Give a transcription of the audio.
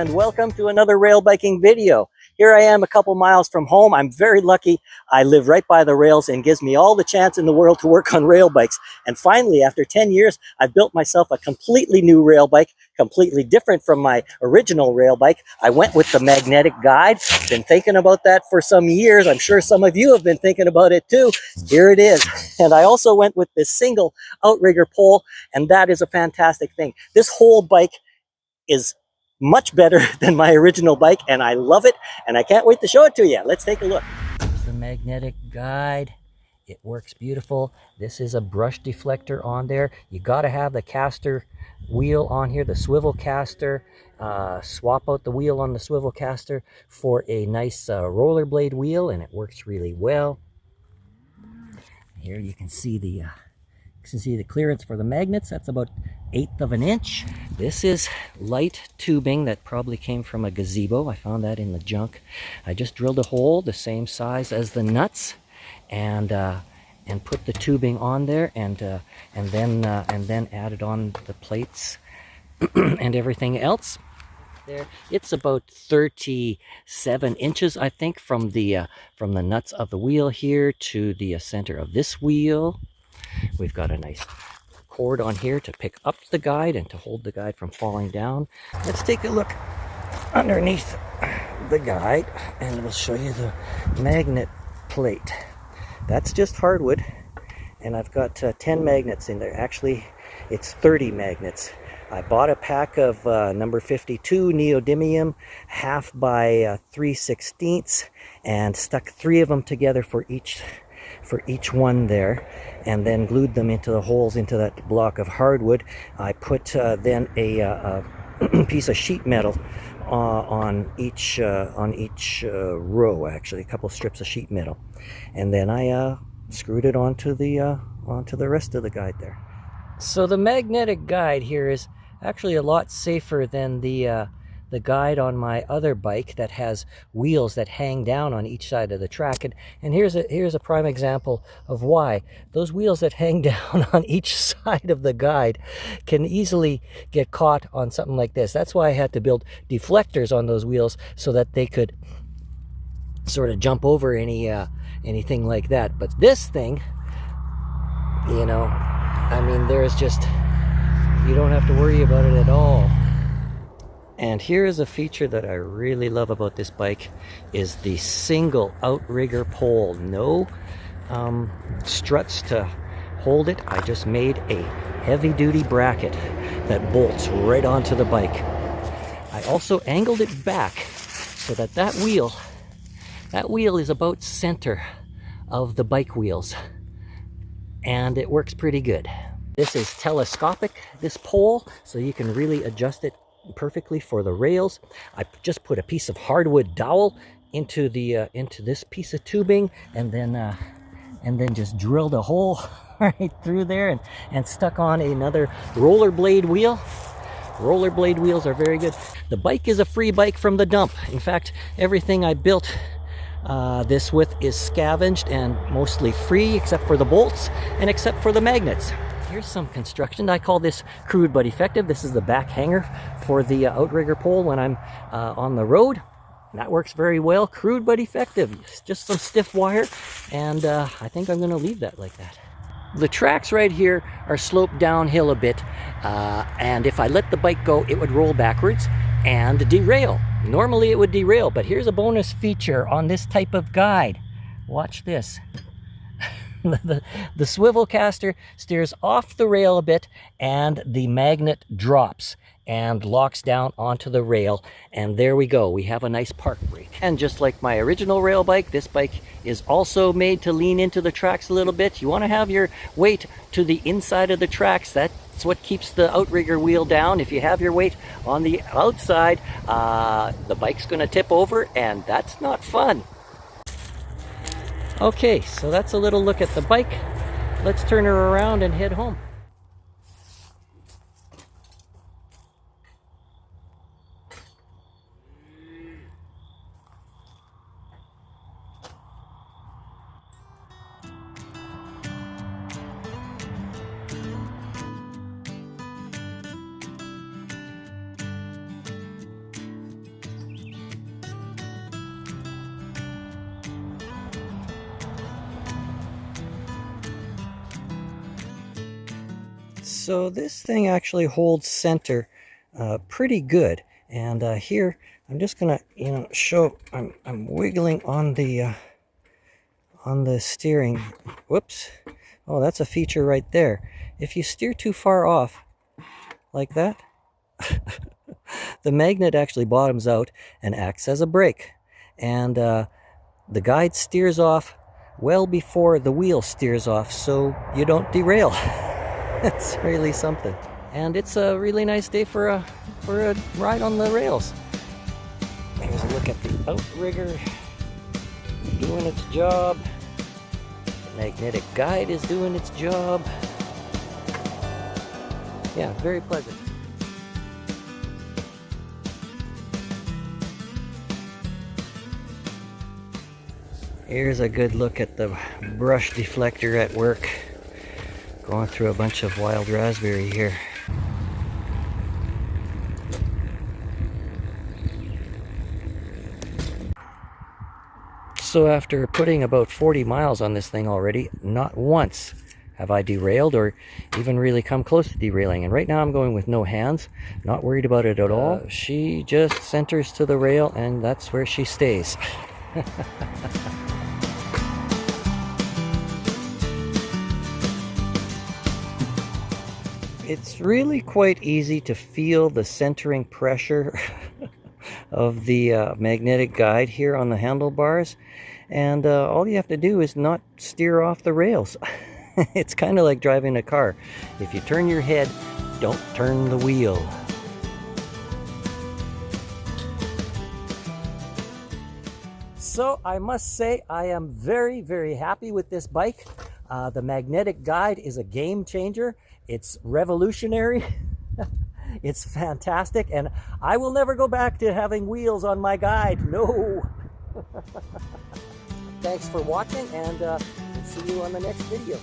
and welcome to another rail biking video. Here I am a couple miles from home. I'm very lucky. I live right by the rails and gives me all the chance in the world to work on rail bikes. And finally, after 10 years, I've built myself a completely new rail bike, completely different from my original rail bike. I went with the Magnetic Guide. Been thinking about that for some years. I'm sure some of you have been thinking about it too. Here it is. And I also went with this single Outrigger pole, and that is a fantastic thing. This whole bike is much better than my original bike, and I love it, and I can't wait to show it to you. Let's take a look. Here's the Magnetic Guide. It works beautiful. This is a brush deflector on there. You got to have the caster wheel on here, the swivel caster. Swap out the wheel on the swivel caster for a nice rollerblade wheel, and it works really well. Here you can see the clearance for the magnets. That's about 1/8 of an inch. This is light tubing that probably came from a gazebo. I found that in the junk. I just drilled a hole the same size as the nuts, and put the tubing on there, and then added on the plates and everything else. There, it's about 37 inches, I think, from the nuts of the wheel here to the center of this wheel. We've got a nice cord on here to pick up the guide and to hold the guide from falling down. Let's take a look underneath the guide, and we'll show you the magnet plate. That's just hardwood, and I've got 10 magnets in there. Actually, it's 30 magnets. I bought a pack of number 52 neodymium, 1/2 by 3/16, and stuck 3 of them together for each one there, and then glued them into the holes into that block of hardwood. I put then a piece of sheet metal on each row, actually a couple strips of sheet metal, and then I screwed it onto the rest of the guide there. So the Magnetic Guide here is actually a lot safer than the guide on my other bike that has wheels that hang down on each side of the track. And here's a prime example of why. Those wheels that hang down on each side of the guide can easily get caught on something like this. That's why I had to build deflectors on those wheels so that they could sort of jump over anything like that. But this thing, you know, I mean, you don't have to worry about it at all. And here is a feature that I really love about this bike, is the single Outrigger pole. No struts to hold it. I just made a heavy-duty bracket that bolts right onto the bike. I also angled it back so that wheel is about center of the bike wheels, and it works pretty good. This is telescopic, this pole, so you can really adjust it perfectly for the rails. I just put a piece of hardwood dowel into this piece of tubing, and then just drilled a hole right through there, and stuck on another rollerblade wheel. Rollerblade wheels are very good. The bike is a free bike from the dump. In fact, everything I built this with is scavenged and mostly free, except for the bolts and except for the magnets. Here's some construction. I call this crude but effective. This is the back hanger for the Outrigger pole when I'm on the road. And that works very well. Crude but effective. It's just some stiff wire, and I think I'm going to leave that like that. The tracks right here are sloped downhill a bit, and if I let the bike go, it would roll backwards and derail. Normally it would derail, but here's a bonus feature on this type of guide. Watch this. The swivel caster steers off the rail a bit, and the magnet drops and locks down onto the rail, and there we go. We have a nice park brake. And just like my original rail bike, this bike is also made to lean into the tracks a little bit. You want to have your weight to the inside of the tracks. That's what keeps the Outrigger wheel down. If you have your weight on the outside, the bike's going to tip over, and that's not fun. Okay, so that's a little look at the bike. Let's turn her around and head home. So this thing actually holds center pretty good. And here, I'm just gonna, show. I'm wiggling on the steering. Whoops! Oh, that's a feature right there. If you steer too far off, like that, the magnet actually bottoms out and acts as a brake. And the guide steers off well before the wheel steers off, so you don't derail. It's really something. And it's a really nice day for a ride on the rails. Here's a look at the Outrigger doing its job. The magnetic guide is doing its job. Yeah, very pleasant. Here's a good look at the brush deflector at work. Going through a bunch of wild raspberry here. So after putting about 40 miles on this thing already, not once have I derailed or even really come close to derailing. And right now I'm going with no hands, not worried about it at all. She just centers to the rail and that's where she stays. It's really quite easy to feel the centering pressure of the magnetic guide here on the handlebars, and all you have to do is not steer off the rails. It's kind of like driving a car. If you turn your head, don't turn the wheel. So I must say I am very, very happy with this bike. The magnetic guide is a game changer. It's revolutionary. It's fantastic, and I will never go back to having wheels on my guide. No. Thanks for watching, and see you on the next video.